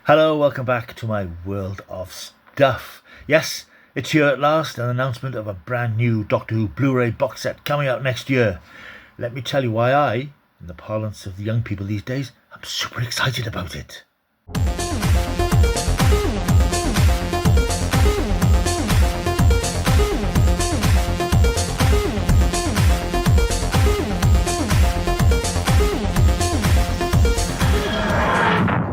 Hello, welcome back to my world of stuff. Yes, it's here at last, an announcement of a brand new Doctor Who Blu-ray box set coming out next year. Let me tell you why I, in the parlance of the young people these days, I'm super excited about it.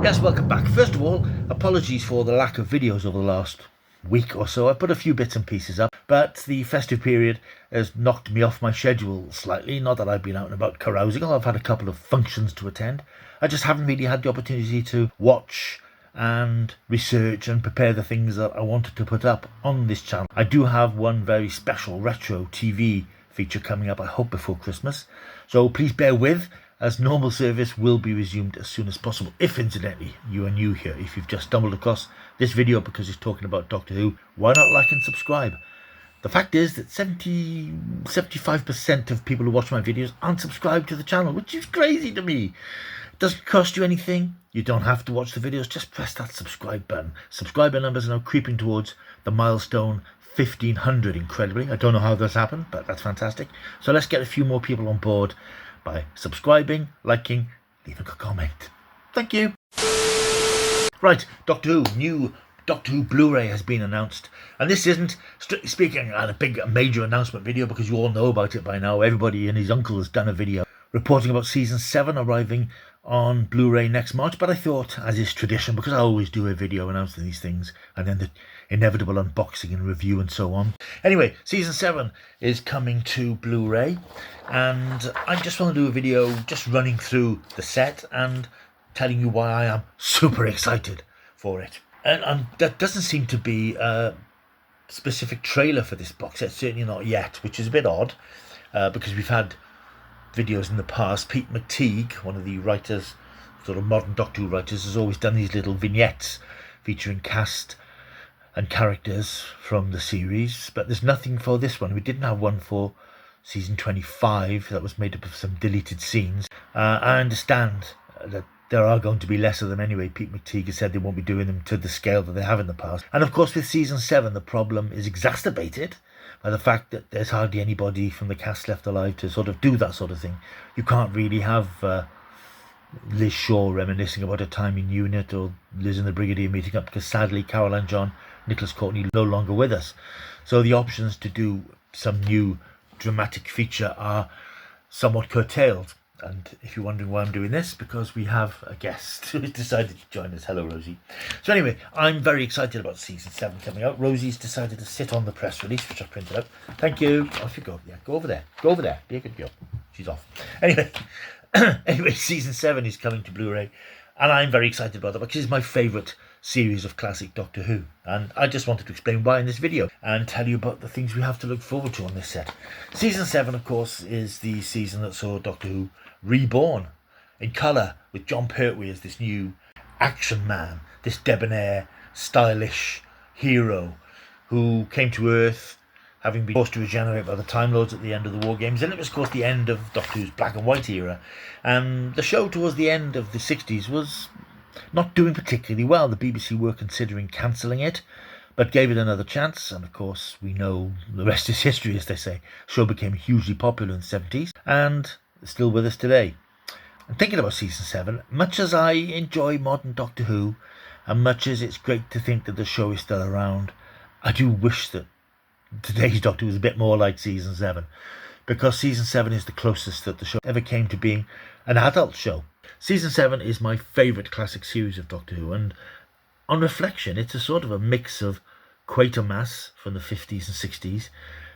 Yes, welcome back. First of all, apologies for the lack of videos over the last week or so. I put a few bits and pieces up, but the festive period has knocked me off my schedule slightly. Not that I've been out and about carousing, although I've had a couple of functions to attend. I just haven't really had the opportunity to watch and research and prepare the things that I wanted to put up on this channel. I do have one very special retro TV feature coming up, I hope before Christmas. So please bear with, as normal service will be resumed as soon as possible. If incidentally you are new here, if you've just stumbled across this video because it's talking about Doctor Who, why not like and subscribe? The fact is that 75% of people who watch my videos aren't subscribed to the channel, which is crazy to me. It doesn't cost you anything. You don't have to watch the videos. Just press that subscribe button. Subscriber numbers are now creeping towards the milestone 1,500, incredibly. I don't know how this happened, but that's fantastic. So let's get a few more people on board by subscribing, liking, leaving a comment. Thank you. Right, Doctor Who, new Doctor Who Blu-ray has been announced. And this isn't, strictly speaking, a major announcement video because you all know about it by now. Everybody and his uncle has done a video reporting about Season 7 arriving on Blu-ray next March. But I thought, as is tradition, because I always do a video announcing these things, and then the inevitable unboxing and review and so on. Anyway, Season 7 is coming to Blu-ray, and I just want to do a video just running through the set and telling you why I am super excited for it. And that doesn't seem to be a specific trailer for this box set, certainly not yet, which is a bit odd, because we've had videos in the past. Pete McTeague, one of the writers, sort of modern Doctor Who writers, has always done these little vignettes featuring cast and characters from the series, but there's nothing for this one. We didn't have one for season 25 that was made up of some deleted scenes. I understand that there are going to be less of them anyway. Pete McTeague has said they won't be doing them to the scale that they have in the past. And of course with season 7 the problem is exacerbated by the fact that there's hardly anybody from the cast left alive to sort of do that sort of thing. You can't really have Liz Shaw reminiscing about a time in Unit, or Liz and the Brigadier meeting up, because sadly Caroline John, Nicholas Courtney no longer with us. So the options to do some new dramatic feature are somewhat curtailed. And if you're wondering why I'm doing this, because we have a guest who has decided to join us. Hello, Rosie. So anyway, I'm very excited about Season 7 coming out. Rosie's decided to sit on the press release, which I printed out. Thank you. Off you go. Yeah, go over there. Go over there. Be a good girl. She's off. Anyway, Season 7 is coming to Blu-ray. And I'm very excited about that because it's my favourite series of classic Doctor Who. And I just wanted to explain why in this video and tell you about the things we have to look forward to on this set. Season 7, of course, is the season that saw Doctor Who reborn in colour, with John Pertwee as this new action man, this debonair, stylish hero who came to Earth having been forced to regenerate by the Time Lords at the end of the War Games. And it was, of course, the end of Doctor Who's black and white era. And the show towards the end of the 60s was not doing particularly well. The BBC were considering cancelling it, but gave it another chance. And of course, we know the rest is history, as they say. The show became hugely popular in the 70s and still with us today. And thinking about Season 7, much as I enjoy modern Doctor Who, and much as it's great to think that the show is still around, I do wish that today's Doctor was a bit more like Season 7, because Season 7 is the closest that the show ever came to being an adult show. Season 7 is my favourite classic series of Doctor Who, and on reflection it's a sort of a mix of Quatermass from the 50s and 60s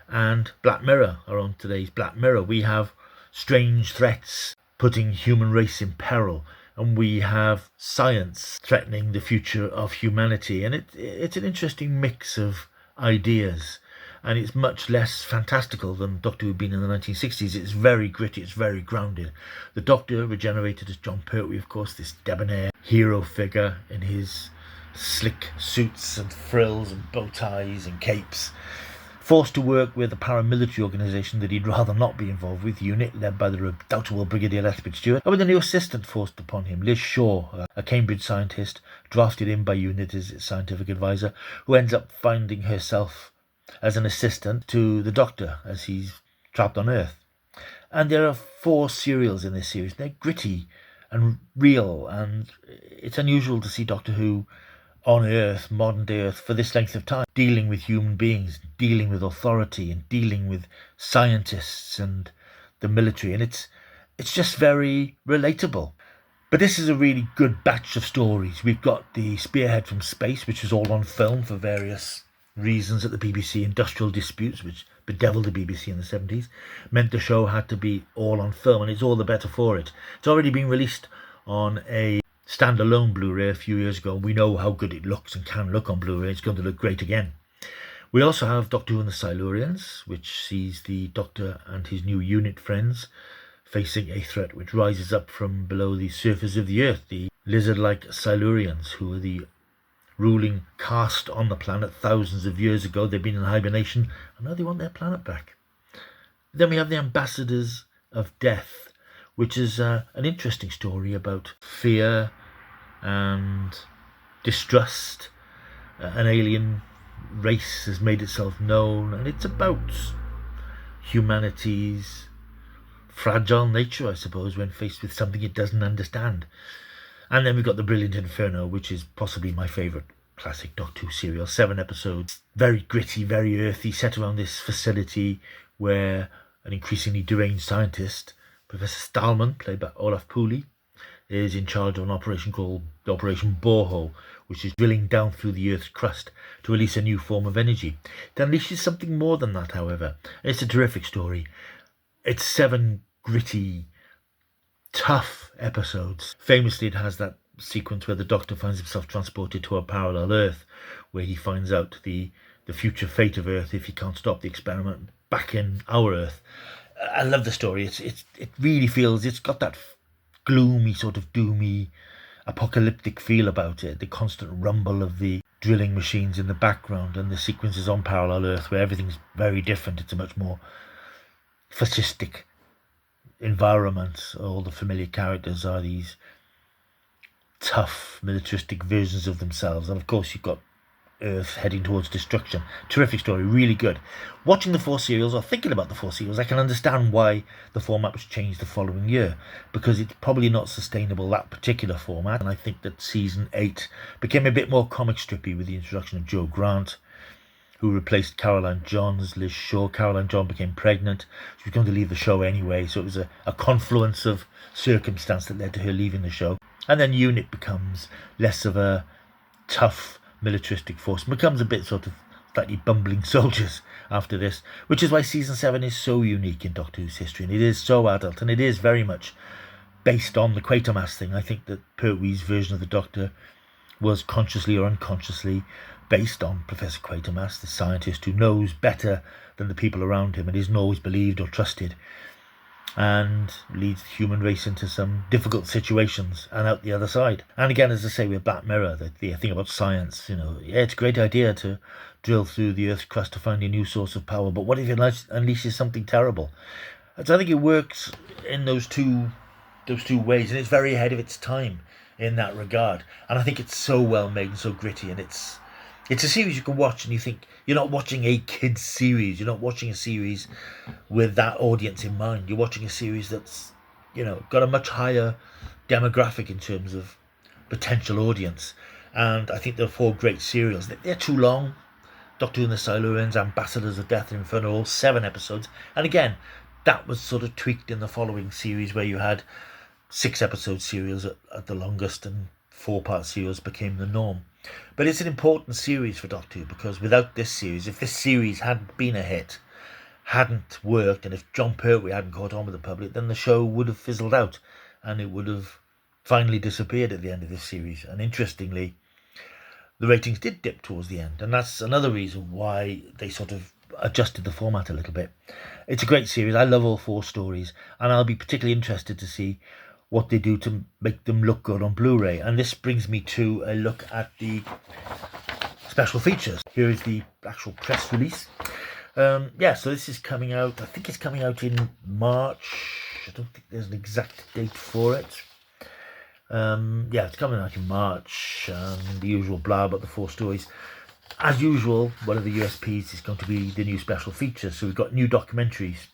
and Black Mirror, or on today's Black Mirror. We have strange threats putting human race in peril, and we have science threatening the future of humanity, and it's an interesting mix of ideas, and it's much less fantastical than Doctor Who had been in the 1960s. It's very gritty, it's very grounded. The Doctor, regenerated as John Pertwee, of course, this debonair hero figure in his slick suits and frills and bow ties and capes, Forced to work with a paramilitary organisation that he'd rather not be involved with, UNIT, led by the redoubtable Brigadier Lethbridge Stewart, and with a new assistant forced upon him, Liz Shaw, a Cambridge scientist, drafted in by UNIT as its scientific advisor, who ends up finding herself as an assistant to the Doctor as he's trapped on Earth. And there are 4 serials in this series. They're gritty and real, and it's unusual to see Doctor Who on Earth, modern day Earth, for this length of time, dealing with human beings, dealing with authority, and dealing with scientists and the military, and it's just very relatable. But this is a really good batch of stories. We've got the Spearhead from Space, which was all on film for various reasons at the BBC. Industrial disputes, which bedeviled the BBC in the 70s, meant the show had to be all on film, and it's all the better for it. It's already been released on a standalone Blu-ray a few years ago. We know how good it looks and can look on Blu-ray. It's going to look great again. We also have Doctor Who and the Silurians, which sees the Doctor and his new UNIT friends facing a threat which rises up from below the surface of the Earth, the lizard-like Silurians, who are the ruling caste on the planet thousands of years ago. They've been in hibernation, and now they want their planet back. Then we have the Ambassadors of Death, which is an interesting story about fear and distrust. An alien race has made itself known, and it's about humanity's fragile nature, I suppose, when faced with something it doesn't understand. And then we've got the brilliant Inferno, which is possibly my favourite classic Doctor Who serial. 7 episodes, very gritty, very earthy, set around this facility where an increasingly deranged scientist, Professor Stahlman, played by Olaf Pooley, is in charge of an operation called Operation Borehole, which is drilling down through the Earth's crust to release a new form of energy. It unleashes something more than that, however. It's a terrific story. It's 7 gritty, tough episodes. Famously, it has that sequence where the Doctor finds himself transported to a parallel Earth, where he finds out the future fate of Earth if he can't stop the experiment back in our Earth. I love the story. It really feels, it's got that gloomy, sort of doomy, apocalyptic feel about it. The constant rumble of the drilling machines in the background, and the sequences on parallel Earth where everything's very different. It's a much more fascistic environment. All the familiar characters are these tough militaristic versions of themselves, and of course you've got Earth heading towards destruction. Terrific story, really good. Watching the 4 serials, or thinking about the 4 serials, I can understand why the format was changed the following year, because it's probably not sustainable, that particular format. And I think that season 8 became a bit more comic strippy with the introduction of Joe Grant, who replaced Caroline John as Liz Shaw. Caroline John became pregnant. She was going to leave the show anyway, so it was a confluence of circumstance that led to her leaving the show. And then UNIT becomes less of a tough militaristic force, and becomes a bit sort of slightly bumbling soldiers after this, which is why season 7 is so unique in Doctor Who's history, and it is so adult, and it is very much based on the Quatermass thing. I think that Pertwee's version of the Doctor was consciously or unconsciously based on Professor Quatermass, the scientist who knows better than the people around him and isn't always believed or trusted, and leads the human race into some difficult situations and out the other side. And again, as I say, with Black Mirror, the thing about science, yeah, it's a great idea to drill through the Earth's crust to find a new source of power, but what if it unleashes something terrible? So I think it works in those two ways, and it's very ahead of its time in that regard. And I think it's so well made and so gritty, and it's a series you can watch and you think you're not watching a kids series. You're not watching a series with that audience in mind. You're watching a series that's, got a much higher demographic in terms of potential audience. And I think there are 4 great serials. They're too long. Doctor Who and the Silurians, Ambassadors of Death and Inferno, all 7 episodes. And again, that was sort of tweaked in the following series where you had 6-episode serials at the longest, and 4-part serials became the norm. But it's an important series for Doctor Who, because without this series, if this series hadn't been a hit, hadn't worked, and if John Pertwee hadn't caught on with the public, then the show would have fizzled out, and it would have finally disappeared at the end of this series. And interestingly, the ratings did dip towards the end, and that's another reason why they sort of adjusted the format a little bit. It's a great series. I love all 4 stories, and I'll be particularly interested to see what they do to make them look good on Blu-ray. And this brings me to a look at the special features. Here is the actual press release. Yeah, so this is coming out, I think it's coming out in March. I don't think there's an exact date for it. Yeah, it's coming out in March. The usual blah about the 4 stories. As usual, one of the USPs is going to be the new special features. So we've got new documentaries.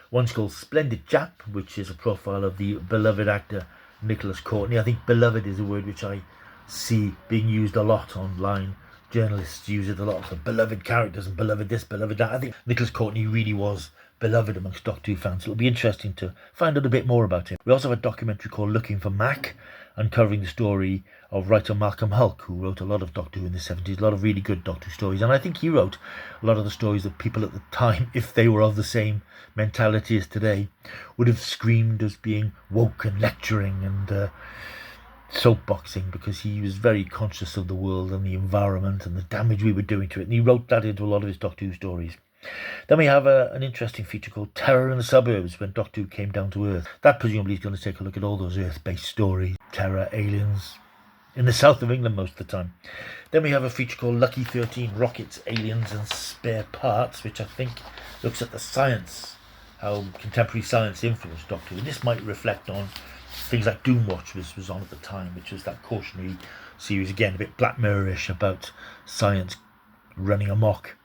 One's called Splendid Chap, which is a profile of the beloved actor Nicholas Courtney. I think beloved is a word which I see being used a lot online. Journalists use it a lot for beloved characters and beloved this, beloved that. I think Nicholas Courtney really was beloved amongst Doctor Who fans. It'll be interesting to find out a bit more about him. We also have a documentary called Looking for Mac, uncovering the story of writer Malcolm Hulke, who wrote a lot of Doctor Who in the 70s, a lot of really good Doctor Who stories. And I think he wrote a lot of the stories that people at the time, if they were of the same mentality as today, would have screamed as being woke and lecturing and soapboxing, because he was very conscious of the world and the environment and the damage we were doing to it. And he wrote that into a lot of his Doctor Who stories. Then we have an interesting feature called Terror in the Suburbs, when Doctor Who came down to Earth. That presumably is going to take a look at all those Earth-based stories. Terror, aliens, in the south of England most of the time. Then we have a feature called Lucky 13, Rockets, Aliens and Spare Parts, which I think looks at the science, how contemporary science influenced Doctor Who. And this might reflect on things like Doomwatch was on at the time, which was that cautionary series, again, a bit Black Mirror-ish about science running amok.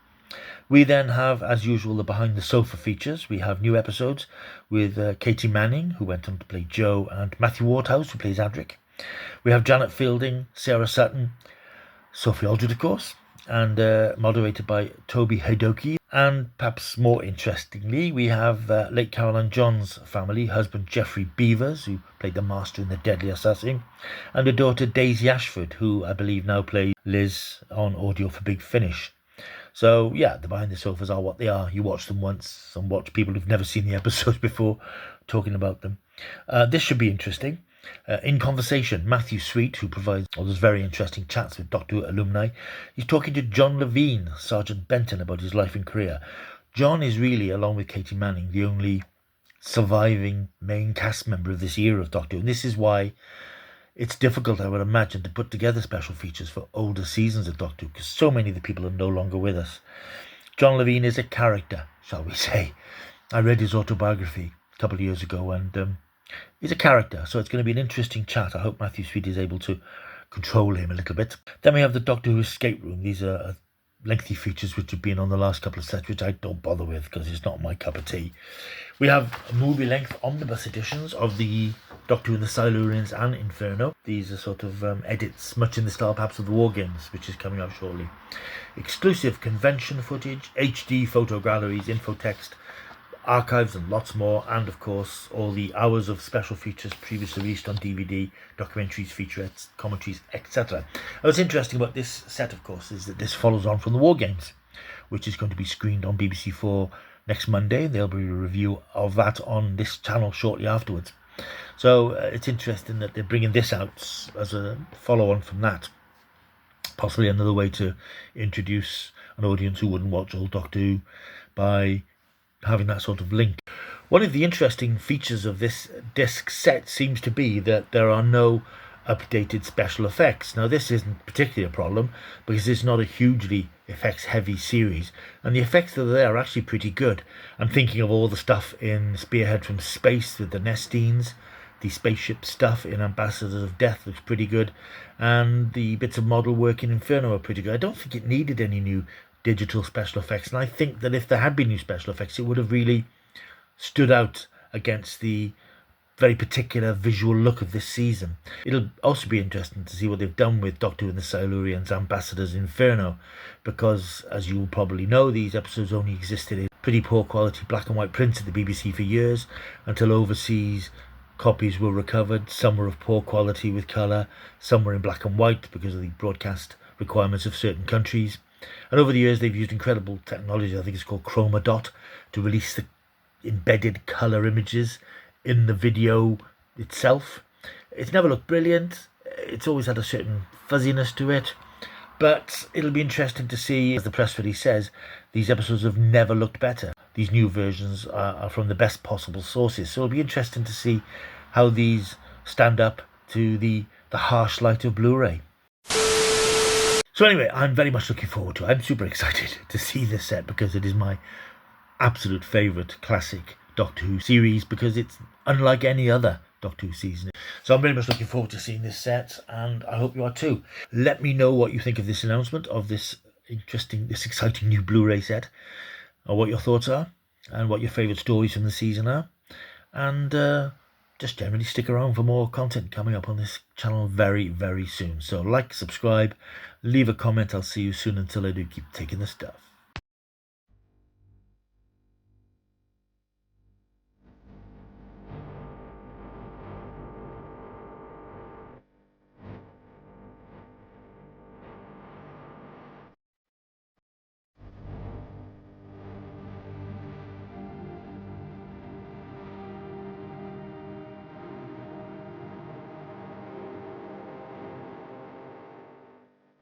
We then have, as usual, the Behind the Sofa features. We have new episodes with Katie Manning, who went on to play Jo, and Matthew Wardhouse, who plays Adric. We have Janet Fielding, Sarah Sutton, Sophie Aldred, of course, and moderated by Toby Hidoki. And perhaps more interestingly, we have late Caroline John's family, husband Geoffrey Beavers, who played the Master in The Deadly Assassin, and a daughter Daisy Ashford, who I believe now plays Liz on audio for Big Finish. So, yeah, the Behind the Sofas are what they are. You watch them once and watch people who've never seen the episodes before talking about them. This should be interesting. In conversation, Matthew Sweet, who provides all those very interesting chats with Doctor Who alumni, he's talking to John Levine, Sergeant Benton, about his life and career. John is really, along with Katie Manning, the only surviving main cast member of this era of Doctor Who. And this is why it's difficult, I would imagine, to put together special features for older seasons of Doctor Who, because so many of the people are no longer with us. John Levine is a character, shall we say. I read his autobiography a couple of years ago, and he's a character, so it's going to be an interesting chat. I hope Matthew Sweet is able to control him a little bit. Then we have the Doctor Who Escape Room. These are lengthy features which have been on the last couple of sets, which I don't bother with because it's not my cup of tea. We have movie-length omnibus editions of the Doctor Who and the Silurians and Inferno. These are sort of edits, much in the style perhaps of the War Games, which is coming out shortly. Exclusive convention footage, HD photo galleries, infotext, archives and lots more, and of course all the hours of special features previously released on DVD, documentaries, featurettes, commentaries, etc. What's interesting about this set, of course, is that this follows on from the War Games, which is going to be screened on BBC4 next Monday. There'll be a review of that on this channel shortly afterwards. So it's interesting that they're bringing this out as a follow-on from that. Possibly another way to introduce an audience who wouldn't watch old Doctor Who by having that sort of link. One of the interesting features of this disc set seems to be that there are no updated special effects. Now, this isn't particularly a problem because it's not a hugely effects heavy series, and the effects that are there are actually pretty good. I'm thinking of all the stuff in Spearhead from Space with the Nestines, the spaceship stuff in Ambassadors of Death looks pretty good, and the bits of model work in Inferno are pretty good. I don't think it needed any new digital special effects, and I think that if there had been new special effects, it would have really stood out against the very particular visual look of this season. It'll also be interesting to see what they've done with Doctor Who and the Silurians, Ambassadors, Inferno, because as you will probably know, these episodes only existed in pretty poor quality black and white prints at the BBC for years, until overseas copies were recovered. Some were of poor quality with colour, some were in black and white because of the broadcast requirements of certain countries. And over the years, they've used incredible technology, I think it's called Chroma Dot, to release the embedded colour images in the video itself. It's never looked brilliant. It's always had a certain fuzziness to it. But it'll be interesting to see, as the press release says, these episodes have never looked better. These new versions are from the best possible sources. So it'll be interesting to see how these stand up to the harsh light of Blu-ray. So anyway, I'm very much looking forward to it. I'm super excited to see this set because it is my absolute favourite classic Doctor Who series, because it's unlike any other Doctor Who season. So I'm very much looking forward to seeing this set, and I hope you are too. Let me know what you think of this announcement of this exciting new Blu-ray set, or what your thoughts are, and what your favourite stories from the season are. And just generally stick around for more content coming up on this channel very, very soon. So like, subscribe, leave a comment. I'll see you soon. Until I do, keep taking the stuff.